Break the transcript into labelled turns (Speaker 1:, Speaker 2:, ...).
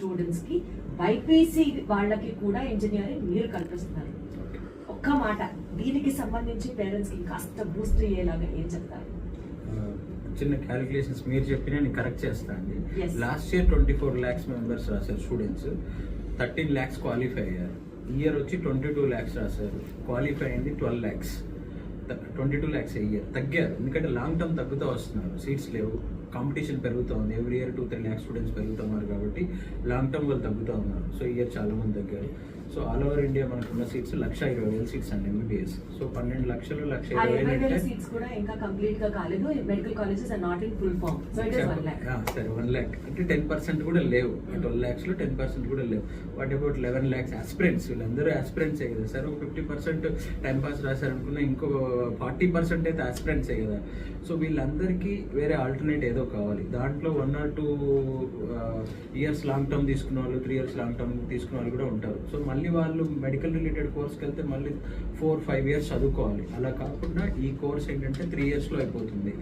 Speaker 1: Students కి BiPC వాళ్ళకి కూడా ఇంజనీరింగ్ మీరు కల్పిస్తున్నారు. ఒక్క మాట దీనికి సంబంధించి పేరెంట్స్ కి కాస్త బూస్ట్ అయ్యేలాగా ఏం చెప్తారు?
Speaker 2: చిన్న క్యాలిక్యులేషన్స్ మీరు చెప్పినా నేను కరెక్ట్ చేస్తాను అండి.
Speaker 1: Yes.
Speaker 2: Last year 24 lakhs members రాశారు స్టూడెంట్స్, 13 lakhs క్వాలిఫై అయ్యారు. ఈ ఇయర్ వచ్చి 22 lakhs రాశారు, క్వాలిఫై అయింది 12 lakhs. 22 lakhs ఇయర్ తగ్గారు, ఎందుకంటే లాంగ్ టర్మ్ తగ్గుతూ వస్తున్నారు, సీట్స్ లేవు, కాంపిటీషన్ పెరుగుతూ ఉంది, ఎవ్రీ ఇయర్ 2-3 lakhs స్టూడెంట్స్ పెరుగుతున్నారు కాబట్టి లాంగ్ టర్మ్ వాళ్ళు తగ్గుతూ ఉన్నారు. సో ఇయర్ చాలా మంది తగ్గారు. సో ఆల్ ఓవర్ ఇండియా మనకున్న సీట్స్ 1,20,000 సీట్స్ అండి ఎంబీబీఎస్. సో 12 లక్షలు 1,20,000
Speaker 1: సీట్స్ కూడా ఇంకా కంప్లీట్ గా కాలేదు. Medical colleges are not in full form. So it is 1 lakh.
Speaker 2: సరే 1 lakh అంటే 10% కూడా లేవు. 12 lakhs లో 10% కూడా లేవు. What about 11 lakhs aspirants? వీళ్ళందరూ ఆస్పిరెంట్సే కదా సార్. ఒక 50% టైం పాస్ రాశారనుకున్నా, ఇంకో 40% అయితే ఆస్పిరెంట్సే కదా. సో వీళ్ళందరికీ వేరే ఆల్టర్నేట్ ఏదో కావాలి. దాంట్లో 1 or 2 years లాంగ్ టర్మ్ తీసుకున్న వాళ్ళు, 3 years లాంగ్ టర్మ్ తీసుకున్న వాళ్ళు కూడా ఉంటారు. సో మళ్ళీ వాళ్ళు మెడికల్ రిలేటెడ్ కోర్స్కి వెళ్తే మళ్ళీ 4-5 years చదువుకోవాలి. అలా కాకుండా ఈ కోర్స్ ఏంటంటే 3 years లో అయిపోతుంది.